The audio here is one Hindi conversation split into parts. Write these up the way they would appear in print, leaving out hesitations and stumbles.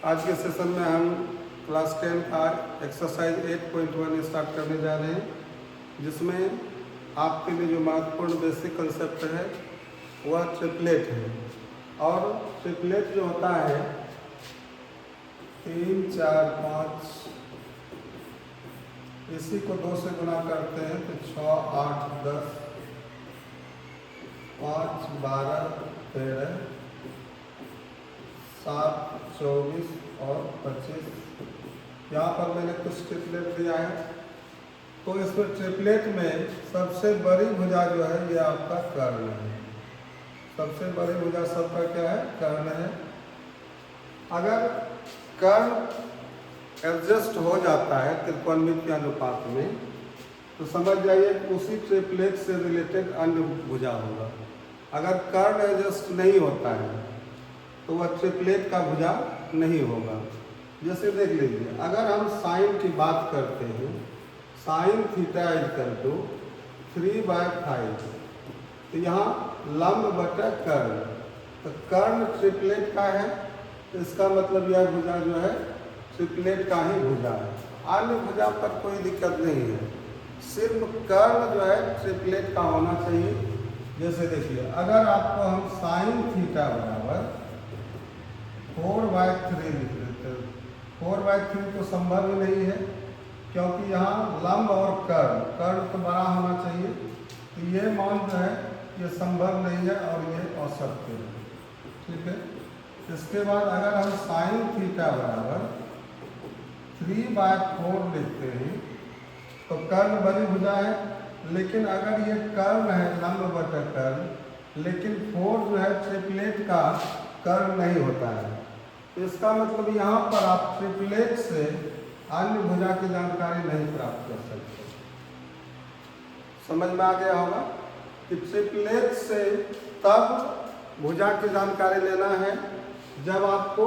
आज के सेशन में हम क्लास 10 का एक्सरसाइज 8.1 स्टार्ट करने जा रहे हैं, जिसमें आपके लिए जो महत्वपूर्ण बेसिक कंसेप्ट है वह ट्रिपलेट है। और ट्रिपलेट जो होता है 3, 4, 5, इसी को 2 से गुना करते हैं तो 6, 8, 10, 5, 12, 13, 7, 24 और 25। यहाँ पर मैंने कुछ ट्रिपलेट दिया है। तो इसमें ट्रिपलेट में सबसे बड़ी भुजा जो है ये आपका कर्ण है। सबसे बड़ी भुजा सबका क्या है? कर्ण है। अगर कर्ण एडजस्ट हो जाता है त्रिकोणमिति के अनुपात में, तो समझ जाइए कि उसी ट्रिपलेट से रिलेटेड अन्य भुजा होगा। अगर कर्ण एडजस्ट नहीं होता है तो वह ट्रिपलेट का भुजा नहीं होगा। जैसे देख लीजिए, अगर हम साइन की बात करते हैं, साइन थीटा इक्वल टू 3/5, तो यहाँ लंब बटा कर्ण, तो कर्ण ट्रिपलेट का है, तो इसका मतलब यह भुजा जो है ट्रिपलेट का ही भुजा है। अन्य भुजा पर कोई दिक्कत नहीं है, सिर्फ कर्ण जो है ट्रिपलेट का होना चाहिए। जैसे देखिए, अगर आपको हम साइन थीटा बराबर 4/3 लिख लेते हैं, 4/3 तो संभव ही नहीं है, क्योंकि यहाँ लंब और कर्ण तो बड़ा होना चाहिए। तो ये मान जो है ये संभव नहीं है और ये असत्य है। ठीक है। इसके बाद अगर हम साइन थीटा बराबर 3/4 लिखते हैं तो कर्ण बड़ी भुजा है, लेकिन अगर ये कर्ण है लंब बटा कर्ण, लेकिन 4 जो है ट्रिपलेट का कर्ण नहीं होता है। इसका मतलब यहाँ पर आप ट्रिपलेट से अन्य भुजा की जानकारी नहीं प्राप्त कर सकते। समझ में आ गया होगा कि ट्रिपलेट से तब भुजा की जानकारी लेना है जब आपको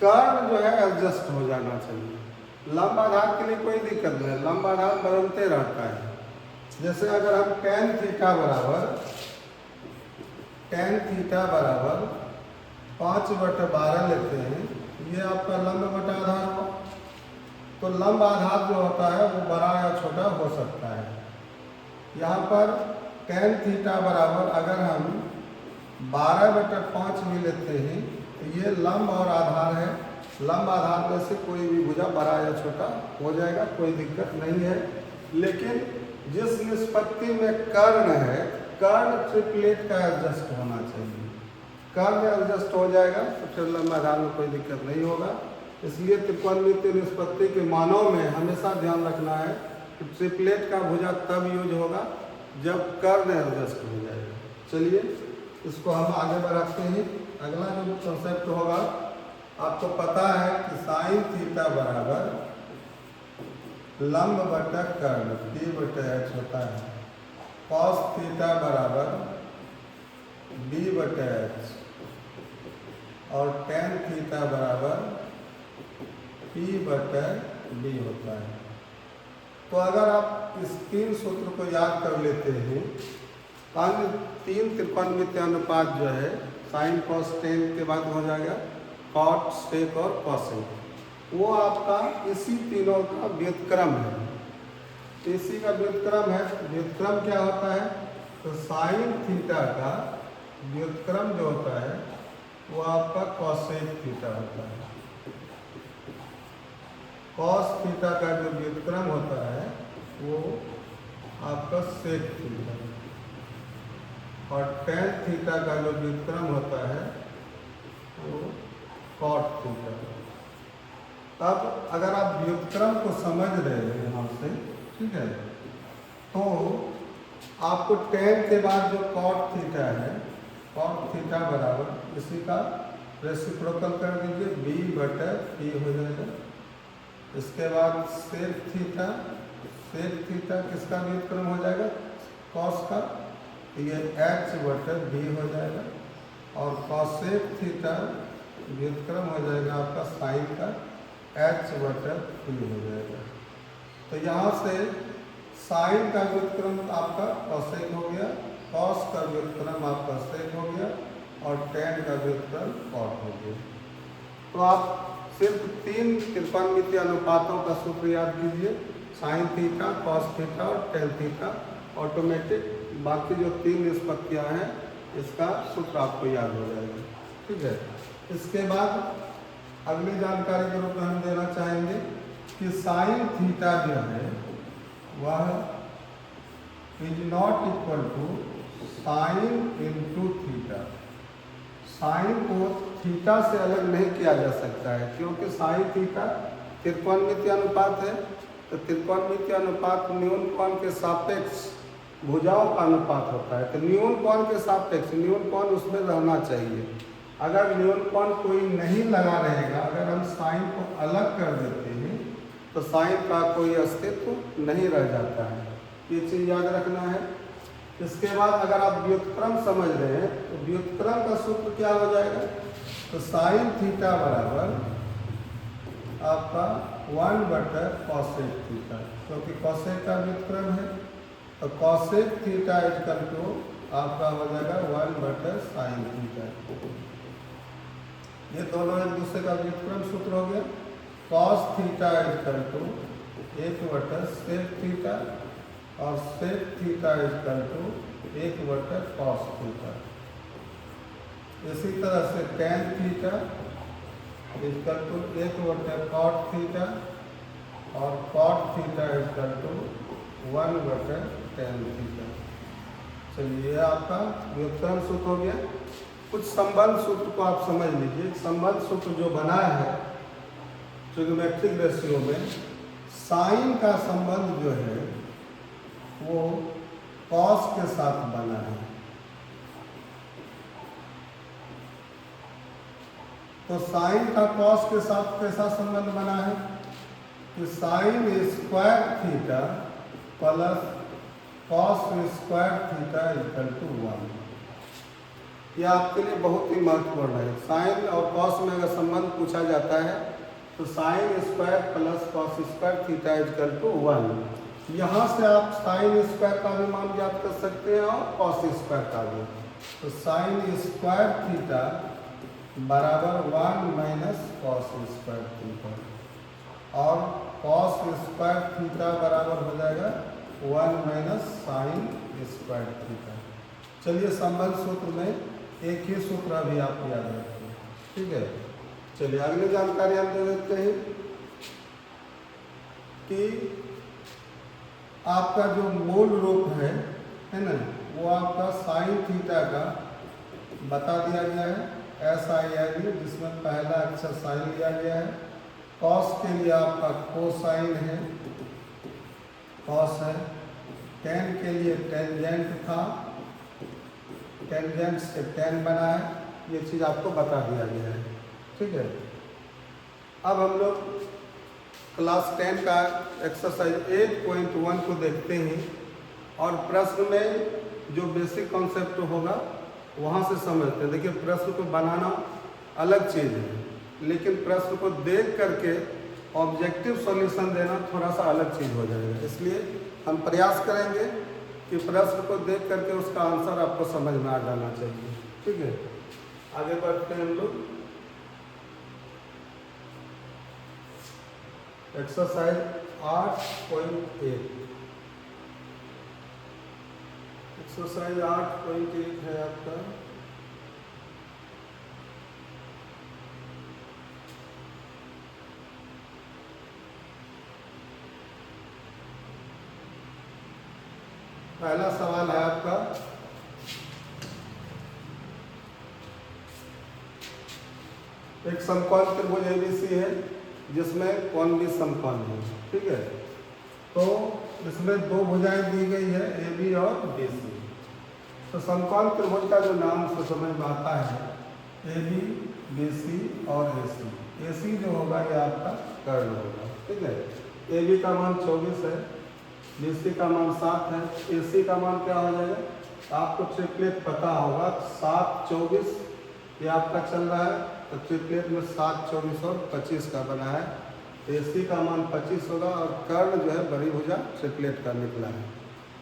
कर्ण जो है एडजस्ट हो जाना चाहिए। लंब आधार के लिए कोई दिक्कत नहीं है, लंब आधार बदलते रहता है। जैसे अगर हम tan थीटा बराबर 5/12 लेते हैं, ये आपका लंब बटा आधार हो, तो लंब आधार जो होता है वो बड़ा या छोटा हो सकता है। यहाँ पर tan थीटा बराबर अगर हम 12/5 भी लेते हैं, तो ये लंब और आधार है। लंब आधार में से कोई भी भुजा बड़ा या छोटा हो जाएगा, कोई दिक्कत नहीं है। लेकिन जिस निष्पत्ति में कर्ण है, कर्ण ट्रिपलेट का एडजस्ट होना चाहिए। कर्ण एडजस्ट हो जाएगा तो फिर लंब आधार में कोई दिक्कत नहीं होगा। इसलिए त्रिकोणमितीय निष्पत्ति के मानों में हमेशा ध्यान रखना है कि ट्रिपलेट का भुजा तब यूज होगा जब कर्ण एडजस्ट हो जाएगा। चलिए इसको हम आगे बढ़ाते हैं। अगला जो कंसेप्ट होगा, आपको पता है कि साइन थीटा बराबर लंब बटा कर्ण p/h होता है। कॉस थीटा बराबर b/h और tan थीटा बराबर p/b होता है। तो अगर आप इस 3 सूत्र को याद कर लेते हैं, अन्य 3 त्रिकोणमितीय अनुपात जो है साइन कॉस टेन के बाद हो जाएगा कॉट सेक और कॉसेक, वो आपका इसी तीनों का व्युत्क्रम है। इसी का व्युत्क्रम है। व्युत्क्रम क्या होता है? तो साइन थीटा का व्युत्क्रम जो होता है वो आपका कॉसेक थीटा होता है। कॉस थीटा का जो व्युत्क्रम होता है वो आपका सेक थीटा, और tan थीटा का जो व्युत्क्रम होता है वो कॉट थीटा। अब अगर आप व्युत्क्रम को समझ रहे हैं यहाँ से, ठीक है, तो आपको tan के बाद जो कॉट थीटा है, कॉट थीटा बराबर इसी का रेसिप्रोकल कर दीजिए, b/p हो जाएगा। इसके बाद सेक थीटा किसका व्युत्क्रम हो जाएगा? कॉस का, ये h/b हो जाएगा। और कॉसेक थीटा व्युत्क्रम हो जाएगा आपका साइन का, h/p हो जाएगा। तो यहाँ से साइन का व्युत्क्रम आपका कॉसेक हो गया, कॉस का व्युत्क्रम आपका सेक हो गया, और tan का व्युत्क्रम कॉट हो गया। तो आप सिर्फ 3 त्रिकोणमितीय अनुपातों का सूत्र याद कीजिए, साइन थीटा, कॉस थीटा और टेन थीटा ऑटोमेटिक। बाकी जो 3 निष्पत्तियाँ हैं इसका सूत्र आपको याद हो जाएगा, ठीक है। इसके बाद अगली जानकारी के रूप में हम देना चाहेंगे कि साइन थीटा जो है वह is not equal to sine into theta. Sine को थीटा से अलग नहीं किया जा सकता है, क्योंकि साइन थीटा त्रिकोणमितीय अनुपात है। तो त्रिकोणमितीय अनुपात न्यून कोण के सापेक्ष भुजाओं का अनुपात होता है। तो न्यून कोण के सापेक्ष न्यून कोण उसमें रहना चाहिए। अगर न्यून कोण कोई नहीं लगा रहेगा, अगर हम साइन को अलग कर देते हैं तो साइन का कोई अस्तित्व नहीं रह जाता है, ये चीज़ याद रखना है। इसके बाद अगर आप व्युत्क्रम समझ रहे हैं तो व्युत्क्रम का सूत्र क्या हो जाएगा, तो साइन थीटा बराबर आपका 1/cosec थीटा, क्योंकि कॉसेक का व्युत्क्रम है। तो कॉसेक थीटा इक्वल टू आपका हो जाएगा 1/sin थीटा। ये दोनों एक दूसरे का व्युत्क्रम सूत्र हो गया। Cos theta equal to 1/sec theta और sec theta equal to 1/cos theta. इसी तरह से tan theta equal to 1/cot theta और cot theta equal to 1/tan theta. चलिए, ये आपका व्युत्क्रम सूत्र हो गया। कुछ संबंध सूत्र को आप समझ लीजिए। संबंध सूत्र जो बना है ट्रिग्नोमेट्रिक रेशियो में, साइन का संबंध जो है वो कॉस के साथ बना है। तो साइन का कॉस के साथ कैसा संबंध बना है कि sine square theta plus cos square theta equal to 1। यह आपके लिए बहुत ही महत्वपूर्ण है। साइन और कॉस में अगर संबंध पूछा जाता है तो sine square plus cos square theta equal to 1। यहाँ से आप साइन स्क्वायर का भी मान ज्ञात कर सकते हैं और कॉस स्क्वायर का भी। तो साइन स्क्वायर थीटा बराबर 1 - कॉस स्क्वायर थीटा और कॉस स्क्वायर थीटा बराबर हो जाएगा 1 - साइन स्क्वायर थीटा। चलिए, संबंध सूत्र में एक ही सूत्र अभी आप याद रखिए, ठीक है। चलिए, अगली जानकारी हम दे देते हैं कि आपका जो मूल रूप है ना, वो आपका साइन थीटा का बता दिया गया है, SIN, जिसमें पहला अक्षर साइन लिया गया है। कॉस के लिए आपका कोसाइन है, कॉस है। टेन के लिए टेंजेंट था, टेंजेंट से टेन बना है। ये चीज़ आपको बता दिया गया है, ठीक है। अब हम लोग क्लास 10 का एक्सरसाइज 8.1 को देखते हैं और प्रश्न में जो बेसिक कॉन्सेप्ट होगा वहाँ से समझते हैं। देखिए, प्रश्न को बनाना अलग चीज़ है, लेकिन प्रश्न को देख करके ऑब्जेक्टिव सॉल्यूशन देना थोड़ा सा अलग चीज़ हो जाएगा। इसलिए हम प्रयास करेंगे कि प्रश्न को देख करके उसका आंसर आपको समझ में आ जाना चाहिए, ठीक है। आगे बढ़ते हैं हम लोग। एक्सरसाइज 8.1। एक्सरसाइज 8.1 है आपका। पहला सवाल है आपका, एक समकोण त्रिभुज ABC है जिसमें कोण भी समकोण है, ठीक है। तो इसमें दो भुजाएं दी गई है, AB और BC। तो समकोण त्रिभुज का जो नाम से समझ में आता है AB, BC और AC। AC जो होगा ये आपका कर्ण होगा, ठीक है। AB का मान 24 है, BC का मान 7 है, AC का मान क्या हो जाएगा, आपको ट्रिपलेट पता होगा। 7, 24 ये आपका चल रहा है, तो ट्रिपलेट में 7, 24 और 25 का बना है। AC का मान 25 होगा और कर्ण जो है बड़ी भुजा ट्रिपलेट का निकला है।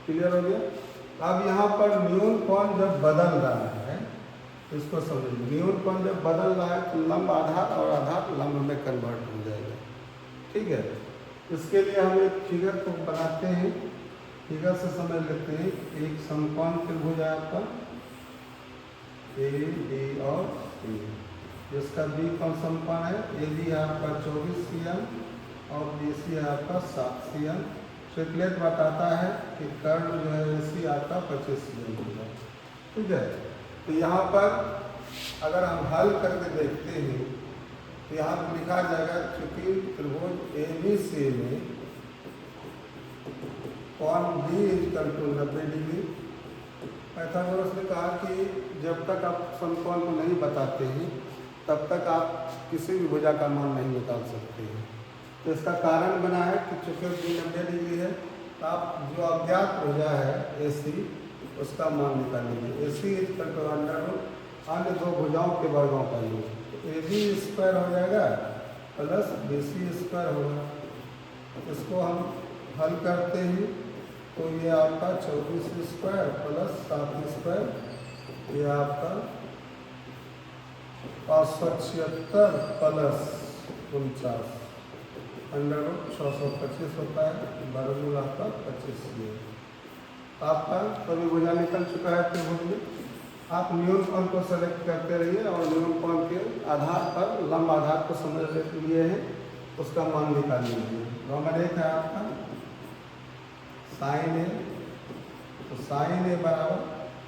क्लियर हो गया। अब यहाँ पर न्यून कोण जब बदल रहा है इसको समझिए, न्यून कोण जब बदल रहा है तो लंब आधार और आधार लंब में कन्वर्ट हो जाएगा। ठीक है, इसके लिए हम एक फिगर को बनाते हैं, फिगर से समझ लेते हैं। एक समकोण त्रिभुज है आपका ए बी और सी, जिसका बी कौन समकोण है, ए बी है आपका 24 cm और बी सी है आपका 7 cm। ट्रिपलेट बताता है कि कर्ण जो है ए सी आपका 25 cm होगा। ठीक है, तो यहाँ पर अगर हम हल करके देखते हैं तो यहाँ पर लिखा जाएगा चूंकि त्रिभुज ए बी सी में कोण B equal to 90 degree. Pythagoras ने कहा कि जब तक आप समकोण को नहीं बताते हैं तब तक आप किसी भी भुजा का मान नहीं निकाल सकते हैं। तो इसका कारण बना है कि चूंकि बी 90 डिग्री है तो आप जो अज्ञात भुजा है ए सी उसका मान निकालेंगे। ए सी इक्वल टू √ अन्य दो भुजाओं के वर्गों का योग, तो ए बी स्क्वायर हो जाएगा प्लस बी सी स्क्वायर होगा। इसको हम हल करते हैं तो ये आपका 24 स्क्वायर प्लस 7 स्क्वायर, ये आपका 576 प्लस 49 √ 625 होता है, वर्गमूल आपका 25 है। आपका सभी भुजा निकल चुका है त्रिभुज में। आप न्यून कोण को सेलेक्ट करते रहिए और न्यून कोण के आधार पर लंब आधार को समझ लिए हैं, उसका मान निकाल लीजिए। रोमन 1 है आपका साइन ए, तो साइन ए बराबर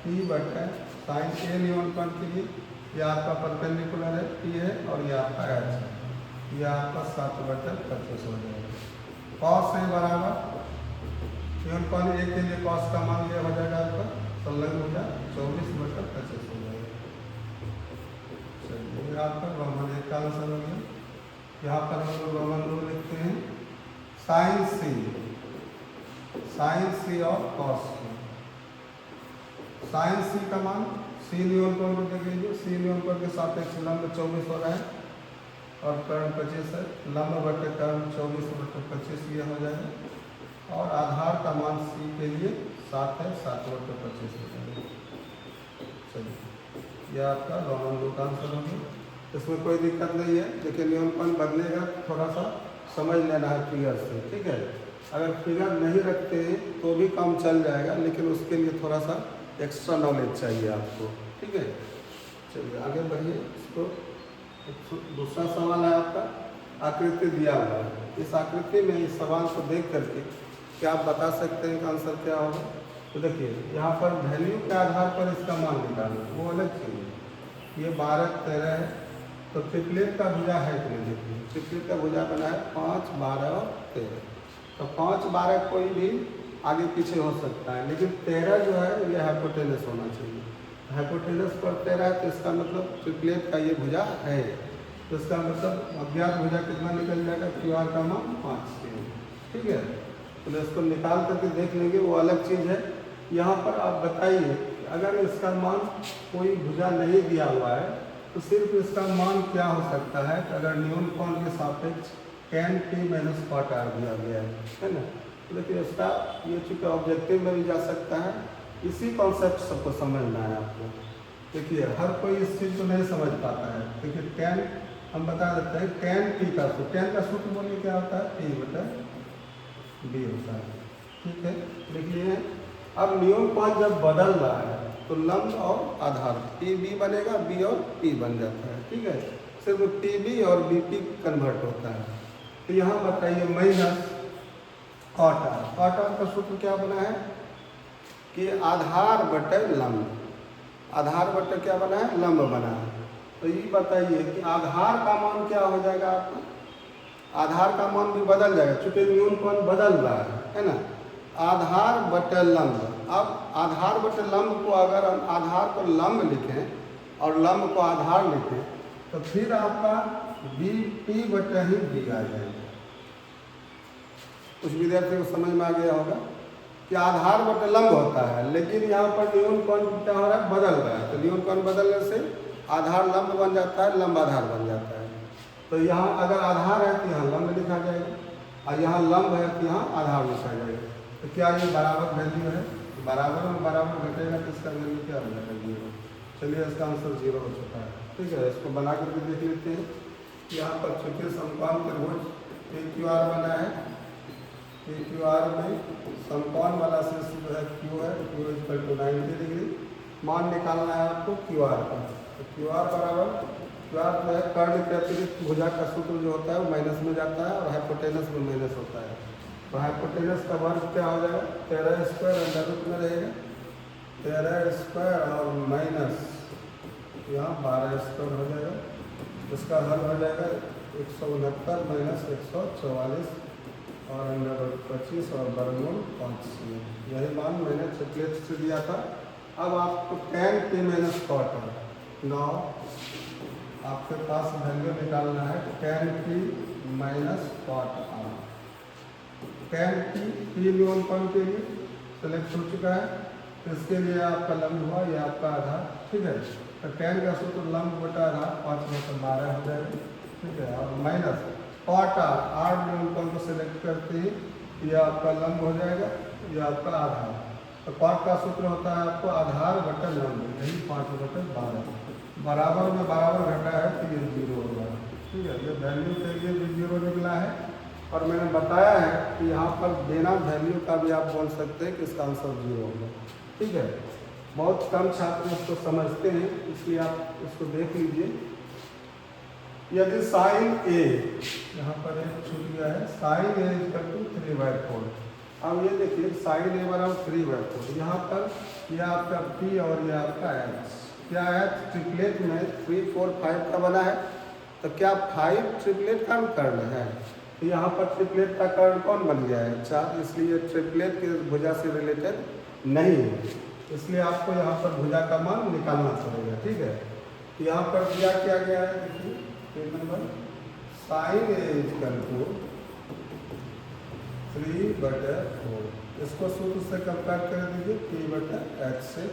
पी बटा साइन ए न्यून कोण के लिए ये आपका परपेंडिकुलर है पी है और ये आपका एच है, ये आपका 7/25 हो जाएगा। कॉस है बराबर न्यून कोण ए के लिए कॉस का मान ये हो जाएगा आपका संलग्न हो जाए 24/25 हो जाएगा। चलिए आपका रोमन 1 का आंसर हो गया। यहाँ पर हम लोग रोमन 2 लिखते हैं साइन सी और कॉस सी। साइन सी का मान सी न्यून कोण को देख लीजिए, सी न्यून कोण के सापेक्ष लंब 24 हो रहा है और कर्ण 25 है, लंब बटे कर्ण 24/25 ये हो जाएगा और आधार का मान सी के लिए 7 है, 7/25 हो जाएगा। चलिए यह आपका रोमन 2 का आंसर हो गया। इसमें कोई दिक्कत नहीं है, लेकिन न्यून कोण बदलेगा थोड़ा सा समझ लेना है फिगर से। ठीक है, अगर फिगर नहीं रखते हैं तो भी काम चल जाएगा, लेकिन उसके लिए थोड़ा सा एक्स्ट्रा नॉलेज चाहिए आपको। ठीक है, चलिए आगे बढ़िए। इसको दूसरा सवाल है आपका, आकृति दिया हुआ है। इस आकृति में इस सवाल को देख करके क्या आप बता सकते हैं कि आंसर क्या होगा। तो देखिए यहाँ पर वैल्यू के आधार पर इसका मान निकालना वो अलग चीज़ है। ये 12 13 है, तो ट्रिपलेट का भुजा है कि नहीं, देखिए ट्रिपलेट का भुजा बना है 5 12 और 13। तो 5 12 कोई भी आगे पीछे हो सकता है, लेकिन 13 जो है ये हाइपोटेनस होना चाहिए। हाइपोटेनस पर 13 है तो इसका मतलब ट्रिपलेट का ये भुजा है, तो इसका मतलब अज्ञात भुजा कितना निकल जाएगा, QR का मान 5 है। ठीक है, तो इसको निकाल करके देख लेंगे, वो अलग चीज़ है। यहाँ पर आप बताइए अगर इसका मान कोई भुजा नहीं दिया हुआ है तो सिर्फ इसका मान क्या हो सकता है, अगर न्यून कोण के सापेक्ष tan T - cot R दिया गया है ना। तो देखिए इसका ये चूँकि ऑब्जेक्टिव में भी जा सकता है, इसी कॉन्सेप्ट सबको समझना है आपको। देखिए हर कोई इस चीज़ को नहीं समझ पाता है। देखिए tan हम बता देते हैं, tan T का सूत्र, tan का सूत्र बोलिए क्या होता है, T/B होता है। ठीक है, देखिए अब न्यून कोण जब बदल रहा है तो लंब और आधार TB बनेगा, B और P बन जाता है। ठीक है, सिर्फ TB और BP कन्वर्ट होता है। तो यहाँ बताइए minus cot R। cot R का सूत्र क्या बना है कि आधार बटे लंब, आधार बटे क्या बना है, लंब बना है। तो ये बताइए कि आधार का मान क्या हो जाएगा आपका, आधार का मान भी बदल जाएगा चूँकि न्यून कोण बदल रहा है ना। आधार बटे लंब, अब आधार बटे लंब को अगर हम आधार को लंब लिखें और लंब को आधार लिखें तो फिर आपका BP/B आ जाएगा। कुछ विद्यार्थियों को समझ में आ गया होगा कि आधार बटे लंब होता है, लेकिन यहाँ पर न्यून कोण क्या हो रहा है, बदल रहा है। तो न्यून कोण बदलने से आधार लंब बन जाता है, लंब आधार बन जाता है। तो यहाँ अगर आधार है तो यहाँ लंब लिखा जाएगा और यहाँ लंब है तो यहाँ आधार लिखा जाएगा। तो क्या ये बराबर वैल्यू है, बराबर में बराबर घटेगा तो इसका वैल्यू क्या हो जाएगा, 0। चलिए इसका आंसर 0 हो चुका है। ठीक है, इसको बना करके देख लेते हैं। यहाँ पर चूंकि समकोण त्रिभुज PQR बना है, PQR में समकोण वाला शीर्ष जो है Q है, Q = 90 डिग्री। मान निकालना है आपको QR का। तो QR बराबर, QR जो है कर्ण के अतिरिक्त भुजा का सूत्र जो होता है वो माइनस में जाता है और हाइपोटेनस में माइनस होता है। तो हाइपोटेनस का वर्ग क्या हो जाएगा, 13² अंडर रूट में रहेगा, 13² और माइनस यहाँ 12² हो जाएगा। इसका हल हो जाएगा 169 माइनस 144 और अंडर रूट 25 और वर्गमूल 5। यही मान मैंने ट्रिपलेट से दिया था। अब आपको tan P माइनस cot है। नौ आपके पास वैल्यू निकालना है tan P minus cot R। tan P न्यूनतम के लिए सेलेक्ट हो चुका है, तो इसके लिए आपका लंब हुआ, ये आपका आधार। ठीक है, तो tan का सूत्र लंब बटा आधार 5 में 12 हो जाएगा। ठीक है, और माइनस cot R न्यूनतम को सिलेक्ट करते ही ये आपका लंब हो जाएगा, ये आपका आधार। तो cot का सूत्र होता है आपको आधार बटा लंब, यही 5/12 बराबर में बराबर घटा है तो ये 0 होगा। ठीक है, ये वैल्यू के लिए भी 0 निकला है। और मैंने बताया है कि यहाँ पर बिना वैल्यू का भी आप बोल सकते हैं कि इसका आंसर 0 होगा। ठीक है, बहुत कम छात्र इसको समझते हैं, इसलिए आप इसको देख लीजिए। यदि साइन A, यहाँ पर एक छूट गया है, साइन A = 3/4। अब ये देखिए साइन A बराबर 3/4, यहाँ पर यह आपका P और यह आपका H। क्या है, ट्रिपलेट में 3, 4, 5 का बना है, तो क्या 5 ट्रिपलेट का कर्ण है? तो यहाँ पर ट्रिपलेट का कर्ण कौन बन गया है, 4, इसलिए ट्रिपलेट के भुजा से रिलेटेड नहीं है, इसलिए आपको यहाँ पर भुजा का मान निकालना पड़ेगा। ठीक है, यहाँ पर दिया क्या गया है, देखिए पेज नंबर, साइन A = 3/4। इसको सूत्र से कंपेयर कर दीजिए P/H से,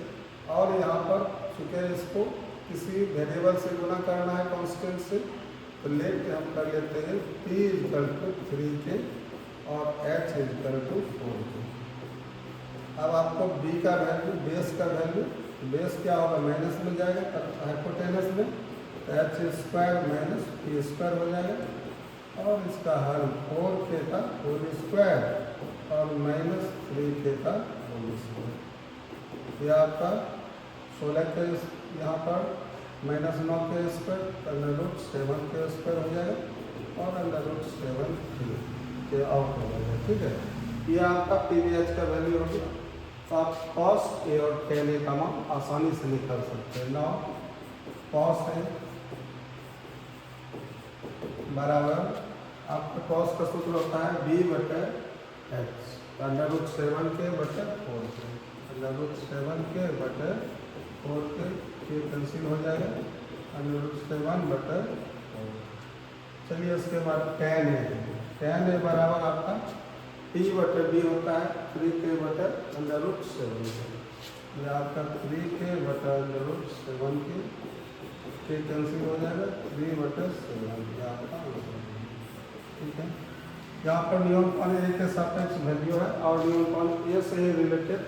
और यहाँ पर चूँकि इसको किसी वेरिएबल से गुना करना है कांस्टेंट से, तो लेट हम कर लेते हैं P = 3K और H = 4K। अब आपको B का वैल्यू, बेस का वैल्यू, बेस क्या होगा, माइनस में जाएगा हाइपोटेनस में, H² माइनस P² हो जाएगा। और इसका हल 4K का होल स्क्वायर और माइनस 3K का होल स्क्वायर। यह आपका 16 के यहाँ पर माइनस 9K² √7K² हो जाएगा और √7K के आउट हो जाएगा। ठीक है, यह आपका PVH का वैल्यू हो गया। तो आप cos A और tan A का मान आसानी से निकाल सकते हैं। नाउ cos A बराबर आपका cos का सूत्र होता है B/H, √7K/4K, √7K/4K, ये कैंसिल हो जाएगा, √7/4। चलिए उसके बाद tan A बराबर आपका P/B होता है 3K/√7। ये आपका 3K/√7K, के कैंसिल हो जाएगा 3/7। आपका आंसर। ठीक है, यहाँ पर न्यूनतम A के सापेक्ष वैल्यू है और न्यूनतम A से ही रिलेटेड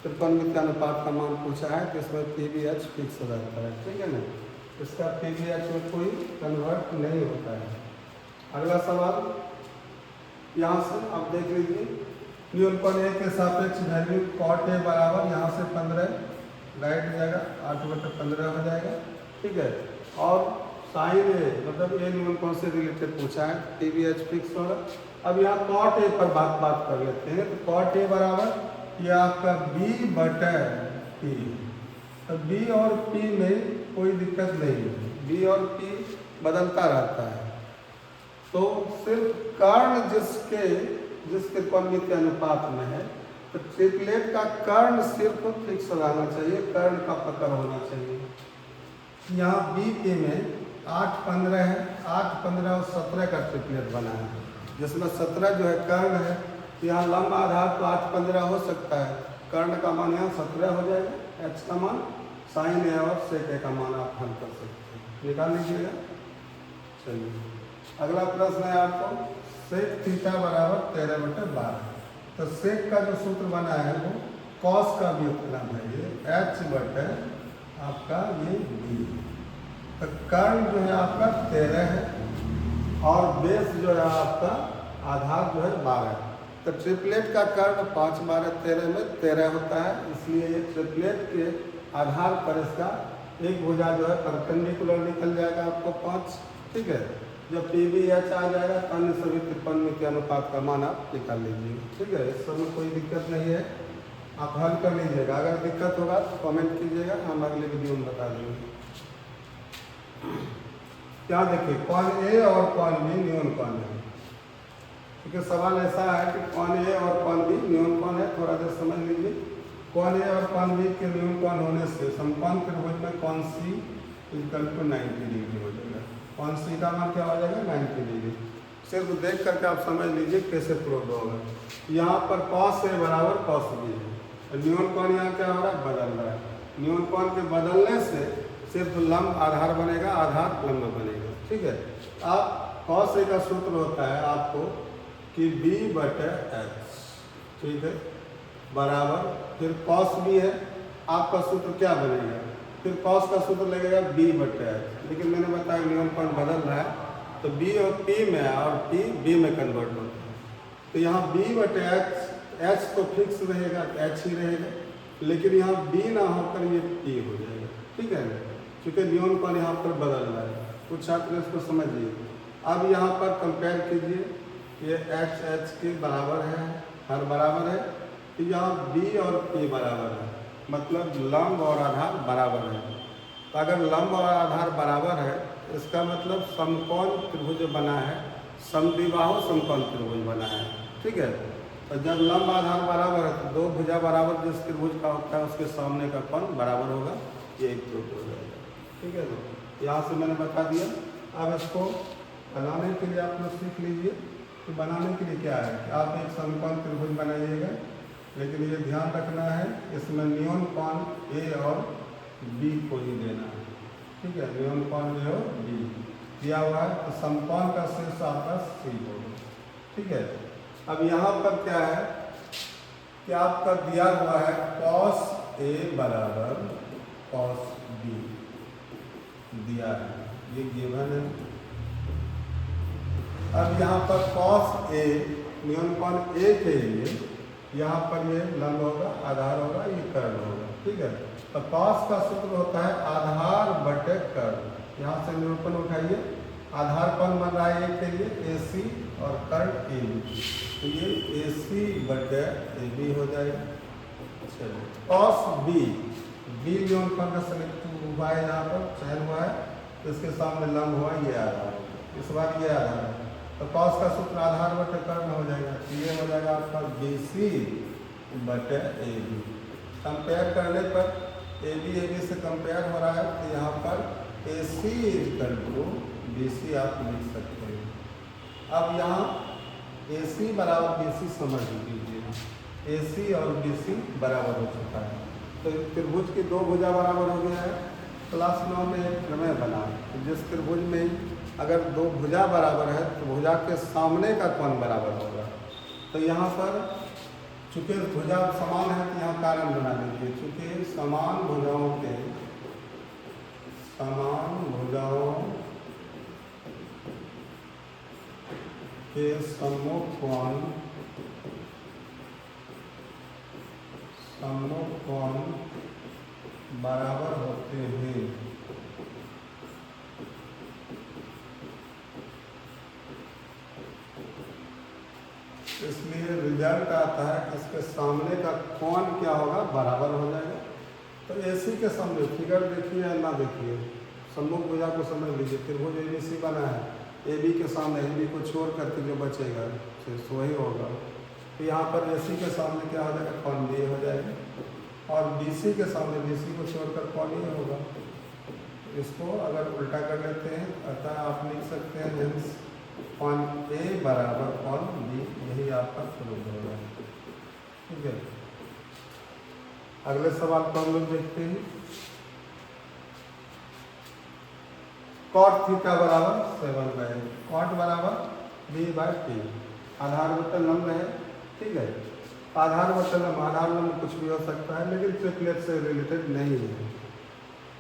त्रिकोणमितीय अनुपात का मान पूछा है, तो इसमें PVH फिक्स रहता है। ठीक है ना, इसका PVH में कोई कन्वर्ट नहीं होता है। अगला सवाल यहाँ से आप देख लीजिए, न्यूनतम A के सापेक्ष वैल्यू cot A बराबर यहाँ से 15 लाइट जाएगा, 8/15 हो जाएगा। ठीक है, और साइन A मतलब A न्यूनतम से रिलेटेड पूछा है, PVH फिक्स होगा। अब यहाँ cot A पर बात कर लेते हैं। तो cot A बराबर ये आपका B/P। तो B और P में कोई दिक्कत नहीं है, B और P बदलता रहता है। तो सिर्फ कर्ण जिसके त्रिकोणमितीय अनुपात में है, तो ट्रिपलेट का कर्ण सिर्फ फिक्स रहना चाहिए, कर्ण का पकड़ होना चाहिए। यहाँ BP में 8, 15 है, 8, 15 और 17 का ट्रिपलेट बना है, जिसमें 17 जो है कर्ण है। यहाँ लंब आधार तो 8, 15 हो सकता है, कर्ण का मान यहाँ 17 हो जाएगा, H का मान, साइन A और sec A का मान आप हल कर सकते हैं, निकाल लीजिएगा। चलिए अगला प्रश्न है आपको, sec थीटा बराबर 13/12। तो sec का जो सूत्र बना है वो cos का व्युत्क्रम है, ये H/, आपका ये बी। तो कर्ण जो है आपका 13 है और बेस जो है आपका आधार जो है 12। तो ट्रिपलेट का कर्ण 5 12 13 में 13 होता है, इसलिए ये ट्रिपलेट के आधार पर इसका एक भुजा जो है परपेंडिकुलर निकल जाएगा आपको 5। ठीक है, जब PBH आ जाएगा तो अन्य सभी त्रिपन्न के अनुपात का मान आप निकाल लीजिए। ठीक है, इस समय कोई दिक्कत नहीं है, आप हल कर लीजिएगा। अगर दिक्कत होगा तो कमेंट कीजिएगा, हम अगले वीडियो में बता देंगे। क्या देखिए, कौन ए और कौन बी न्यून कौन है। क्योंकि सवाल ऐसा है कि कौन ए और कौन बी न्यून कौन है, थोड़ा देर समझ लीजिए। कौन ए और कौन बी के न्यून कौन होने से समकोण त्रिभुज में कौन सी इक्वल टू 90 डिग्री हो जाएगा। कौन सी का मान क्या हो जाएगा 90 डिग्री। सिर्फ देख करके आप समझ लीजिए कैसे प्रूव होगा। यहाँ पर cos ए बराबर cos बी है, न्यून कौन यहाँ क्या हो रहा है बदल रहा है। न्यून कौन के बदलने से सिर्फ लंब आधार बनेगा, आधार लंब बनेगा। ठीक है, आप cos ए का सूत्र होता है आपको कि B/H। ठीक है, बराबर फिर cos B है, आपका सूत्र क्या बनेगा, फिर cos का सूत्र लगेगा B/H। लेकिन मैंने बताया न्यून कौन बदल रहा है तो B और P में और P B में कन्वर्ट होता है। तो यहाँ B/H, H तो फिक्स रहेगा, H ही रहेगा, लेकिन यहाँ B ना होकर ये P हो जाएगा। ठीक है, क्योंकि न्यून कौन यहाँ पर बदल रहा है। कुछ छात्र इसको समझिए। अब यहाँ पर कंपेयर कीजिए, ये H के बराबर है, हर बराबर है, तो यहाँ B और P बराबर है, मतलब लंब और आधार बराबर है। तो अगर लंब और आधार बराबर है, इसका मतलब समकोण त्रिभुज बना है, समद्विबाहु समकोण त्रिभुज बना है। ठीक है, तो जब लंब आधार बराबर है तो दो भुजा बराबर जिस त्रिभुज का होता है उसके सामने का कोण बराबर होगा, ये एक प्रूफ हो जाएगा। ठीक है, तो यहाँ से मैंने बता दिया। अब इसको बनाने के लिए आप लोग सीख लीजिए कि बनाने के लिए क्या है कि आप एक समकोण त्रिभुज बनाइएगा, लेकिन ये ध्यान रखना है इसमें न्यून कोण ए और बी को ही देना है। ठीक है, न्यून कोण ए और बी दिया हुआ है, तो समकोण का शीर्ष आपका सी होगा। ठीक है, अब यहाँ पर क्या है कि आपका दिया हुआ है cos A बराबर cos B दिया है, ये गिवन है। अब यहाँ पर cos A न्यून कोण A के लिए यहाँ पर ये लंब होगा, आधार होगा, ये कर्ण होगा। ठीक है, तो cos का सूत्र होता है आधार बटे कर्ण। यहाँ से निरूपण उठाइए, आधार कौन बन रहा है एक के लिए AC और कर्ण AB, तो ये AC बटे AB हो जाएगा। चलिए, cos B न्यून कोण का सेलेक्ट हुआ है, यहाँ पर चयन हुआ है, तो इसके सामने लंब हुआ, ये आधार, इस बार ये आधार है, तो cos का सूत्र आधार बटे कर्ण हो जाएगा, तो ये हो जाएगा आपका BC बटे AB। कंपेयर करने पर AB से कंपेयर हो रहा है, तो यहाँ पर AC इक्वल टू BC आप लिख सकते हैं। अब यहाँ AC बराबर BC समझ लीजिए, AC और BC बराबर हो चुका है, तो त्रिभुज की दो भुजा बराबर हो गया है। क्लास 9 में एक प्रमेय बना, जिस त्रिभुज में अगर दो भुजा बराबर है तो भुजा के सामने का कोण बराबर होगा। तो यहाँ पर चूंकि भुजा समान है तो यहाँ कारण बना लीजिए, चूंकि समान भुजाओं के सम्मुख कोण बराबर होते हैं, इसलिए रिजल्ट आता है कि इसके सामने का कोण क्या होगा, बराबर हो जाएगा। तो AC के सामने फिगर देखिए या ना देखिए, सम्मुख भुजा को समझ लीजिए। त्रिभुज ABC बना है, AB के सामने AB को छोड़ करके जो बचेगा सिर्फ वही होगा। तो यहाँ पर AC के सामने क्या हो जाएगा, कोण B हो जाएगा, और BC के सामने BC को छोड़कर कोण ये होगा। इसको अगर उल्टा कर लेते हैं, अतः आप लिख सकते हैं हेंस कोण A बराबर कोण B, यही आपका प्रूफ होगा। ठीक है, अगले सवाल को हम लोग देखते हैं। cot थीटा बराबर 7/8, cot बराबर B/T, आधार बटे लंब है। ठीक है, आधार बटे लंब, आधार लंब कुछ भी हो सकता है, लेकिन ट्रिपलेट से रिलेटेड नहीं है।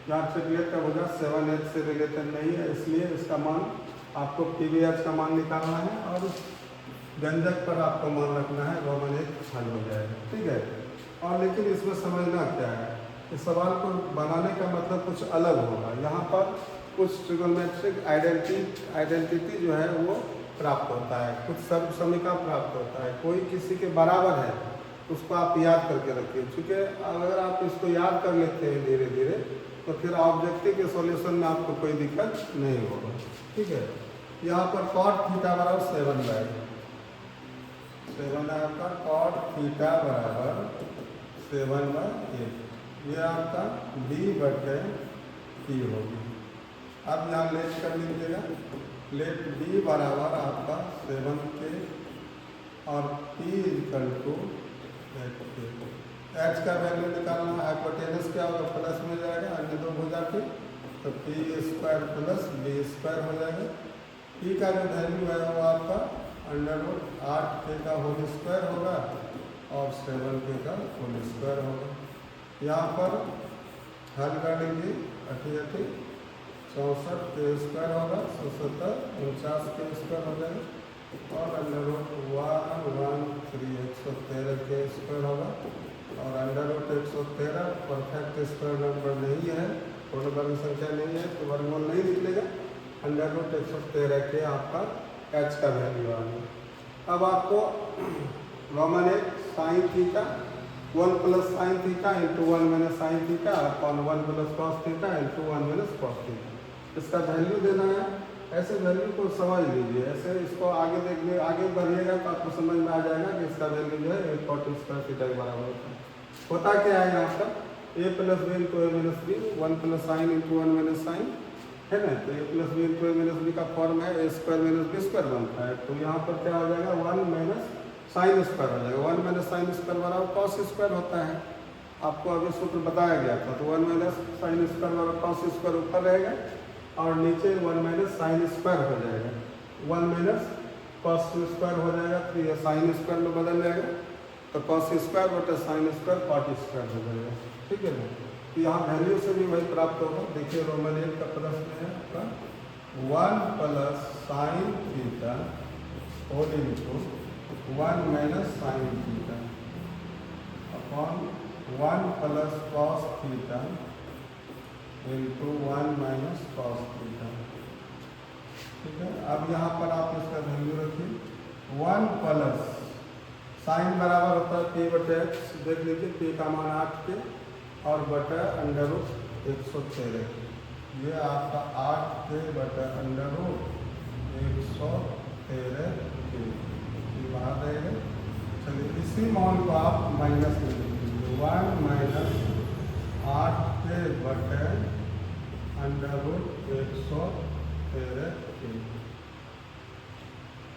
यहाँ ट्रिपलेट का भुजा 7h से रिलेटेड नहीं है, इसलिए इसका मान आपको PVH का मान निकालना है और उस व्यंजक पर आपको मान रखना है, रोमन 1 हल हो जाएगा। ठीक है। और लेकिन इसमें समझना क्या है, इस सवाल को बनाने का मतलब कुछ अलग होगा। यहाँ पर कुछ ट्रिगोनोमेट्रिक आइडेंटिटी जो है वो प्राप्त होता है, कुछ सर्वसमीका प्राप्त होता है, कोई किसी के बराबर है, उसको आप याद करके रखिए। चूँकि अगर आप इसको याद कर लेते हैं धीरे धीरे तो फिर ऑब्जेक्टिव के सॉल्यूशन में आपको कोई दिक्कत नहीं होगा। ठीक है। यहाँ पर cot थीटा बराबर 7/7 है आपका, cot थीटा बराबर 7/8, ये आपका D/T होगी। अब यहाँ लेट कर लीजिएगा, लेट D बराबर आपका 7K और T = 8K। H का वैल्यू निकालना, हाइपोटेनस क्या होगा, प्लस में जाएगा, अन्य दो भुजा के तो P² + B² हो जाएगा। T का जो वैल्यू है वो आपका √8K का होल स्क्वायर होगा और 7K का होल स्क्वायर होगा। यहाँ पर हल कर लीजिए, 88 64K² होगा, 77 49K² हो जाएगा और √113 113K² होगा और √113 परफेक्ट स्क्वायर नंबर नहीं है, पूर्ण वर्ग संख्या नहीं है तो वर्गमूल नहीं निकलेगा। √113 के आपका H का वैल्यू आ गया। अब आपको Roman 1 sine theta 1 + sine theta × 1 - sine theta upon 1 + cos theta × 1 - cos theta, इसका वैल्यू देना है। ऐसे वैल्यू को समझ लीजिए, ऐसे इसको आगे देखिए, आगे बढ़िएगा तो आपको समझ में आ जाएगा कि इसका वैल्यू जो है 1/cot² थीटा के बराबर होता है। होता क्या है यहाँ पर a + b × a - b 1 + sign × 1 - sign है ना, तो a + b × a - b का फॉर्म है a² - b² बनता है। तो यहाँ पर क्या हो जाएगा 1 - साइन स्क्वायर हो जाएगा, 1 - साइन स्क्वायर बराबर cos² होता है। आपको अभी सूत्र बताया गया था, तो 1 - साइन स्क्वायर बराबर cos² ऊपर रहेगा और नीचे 1 - साइन स्क्वायर हो जाएगा, 1 - cos² हो जाएगा, तो ये साइन स्क्वायर में बदल जाएगा तो cos² / sin² cot² हो जाएगा। ठीक है ना, तो यहाँ वैल्यू से भी वही प्राप्त होगा। देखिए रोमन 1 का प्रश्न है आपका 1 + sine theta whole × 1 - sine theta upon 1 + cos theta × 1 - cos theta. ठीक है। अब यहाँ पर आप इसका वैल्यू रखिए, 1 + साइन बराबर होता है P/X, देख लीजिए P का मान 8K और बटा √113, ये आपका 8K/√113K बाहर रहेगा। चलिए इसी मान को आप माइनस में लिख लीजिए, 1 - 8K/√113K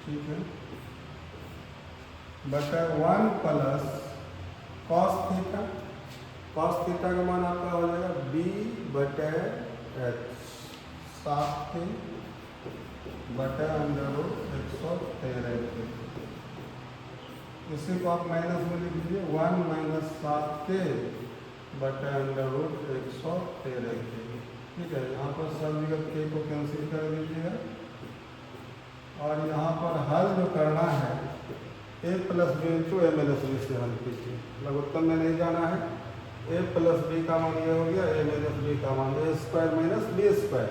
ठीक है, बटा 1 + cos थीटा, cos थीटा का मान आपका हो जाएगा B/H 7K बटा √113K। इसी को आप माइनस में लिख लीजिए, 1 - 7K बटा √113K। ठीक है। यहाँ पर सरलीकृत K को कैंसिल कर दीजिएगा और यहाँ पर हल जो करना है a + b × a - b से हल कीजिए, लघुत्तम में नहीं जाना है। a + b का मान ये हो गया, a - b का मान a² - b²,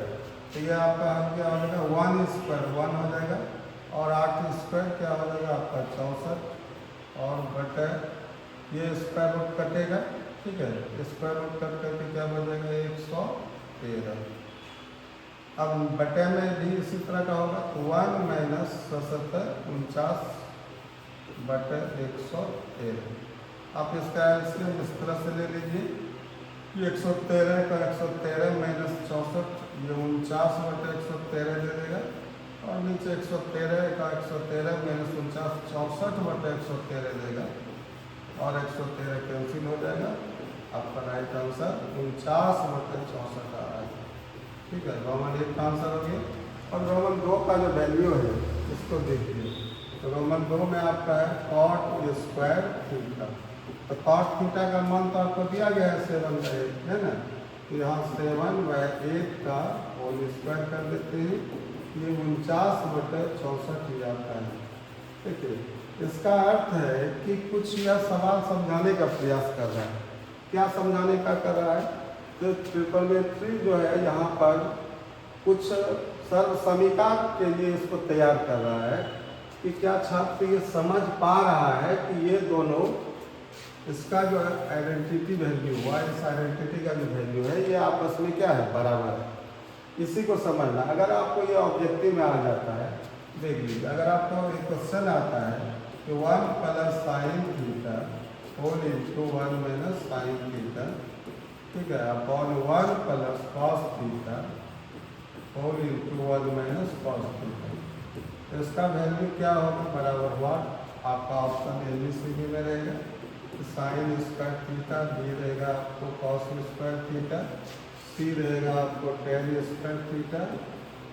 तो ये आपका हल क्या हो जाएगा 1² 1 हो जाएगा और 8² क्या हो जाएगा आपका 64 और बटे ये स्क्वायर रूट कटेगा। ठीक है, स्क्वायर रूट कट करके क्या हो जाएगा 113। अब बटे में भी इसी तरह का होगा, 1 - 77 49 बटे 113। आप इसका एलसीएम इस तरह से ले लीजिए कि 113 का 113 - 64, ये 49/113 दे देगा और नीचे 113 का 113 - 49 64/113 देगा और 113 कैंसिल हो जाएगा। आपका राइट आंसर 49/64 आ रहा है। ठीक है, रोमन 1 का आंसर हो गया। और रोमन 2 का जो वैल्यू है इसको देखिए, तो रोमन 2 में आपका है cot² थीटा, तो cot थीटा का मान तो आपको दिया गया है 7/8 है ना, यहाँ 7/8 का होल स्क्वायर कर देते हैं, ये 49/64 ही आता है। ठीक है, इसका अर्थ है कि कुछ यह सवाल समझाने का प्रयास कर रहा है। क्या समझाने का कर रहा है? तो ट्रिग्नोमेट्री जो है यहाँ पर कुछ सर्व समीकरण के लिए इसको तैयार कर रहा है कि क्या छात्र ये समझ पा रहा है कि ये दोनों, इसका जो है आइडेंटिटी वैल्यू हुआ, इस आइडेंटिटी का जो वैल्यू है ये आपस में क्या है, बराबर है। इसी को समझना। अगर आपको ये ऑब्जेक्टिव में आ जाता है, देख लीजिए, अगर आपको एक क्वेश्चन आता है कि 1 + sin theta whole into 1 - sin theta, ठीक है, upon 1 + cos theta whole into 1 - cos theta, इसका वैल्यू क्या होगा, बराबर हुआ आपका option A B C D में रहेगा। साइन स्क्वायर थीटा, बी रहेगा आपको कॉस स्क्वायर थीटा, सी रहेगा आपको टेन स्क्वायर थीटा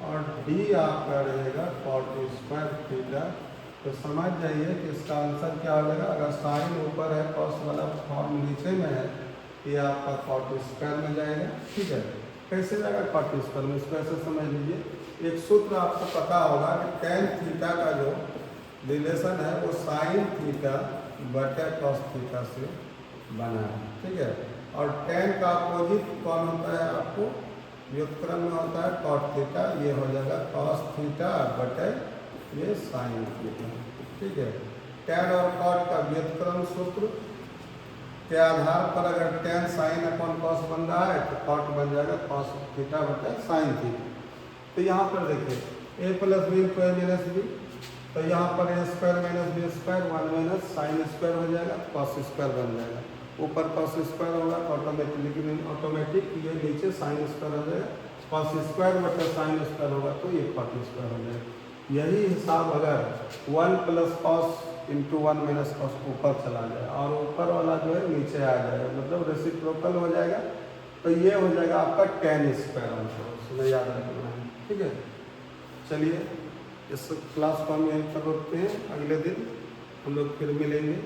और डी आपका रहेगा कॉट स्क्वायर थीटा। तो समझ जाइए कि इसका आंसर क्या हो जाएगा। अगर साइन ऊपर है, कॉस वाला फॉर्म नीचे में है, ये आपका कॉट स्क्वायर में जाएगा। ठीक है, कैसे जाएगा कॉट स्क्वायर में, इसको ऐसे समझ लीजिए। एक सूत्र आपको पता होगा कि टेन थीटा का जो रिलेशन है वो साइन थीटा बटे कॉस थीटा से बना है। ठीक है, और टेन का अपोजिट कौन होता है, आपको व्युत्क्रम में होता है कॉट थीटा, ये हो जाएगा कॉस थीटा बटे ये साइन थीटा। ठीक है, टेन और कॉट का व्युत्क्रम सूत्र के आधार पर अगर टेन साइन अपॉन कॉस बन रहा है तो कॉट बन जाएगा कॉस थीटा बटे साइन थीटा। तो यहाँ पर देखिए a + b × a - b, तो यहाँ पर a² - b² 1 - साइन स्क्वायर हो जाएगा, कॉस स्क्वायर बन जाएगा। ऊपर कॉस स्क्वायर होगा ऑटोमेटिक ये नीचे साइन स्क्वायर हो जाएगा, कॉस स्क्वायर बटे साइन स्क्वायर होगा तो ये कॉट स्क्वायर हो जाएगा। यही हिसाब अगर 1 + cos इंटू 1 - cos ऊपर चला जाए और ऊपर वाला जो है नीचे आ जाएगा, मतलब रेसिप्रोकल हो जाएगा, तो ये हो जाएगा आपका टेन स्क्वायर आंसर, उसमें याद रखना है। ठीक है, चलिए इस क्लास को हम यहीं पर रोकते हैं, अगले दिन हम लोग फिर मिलेंगे।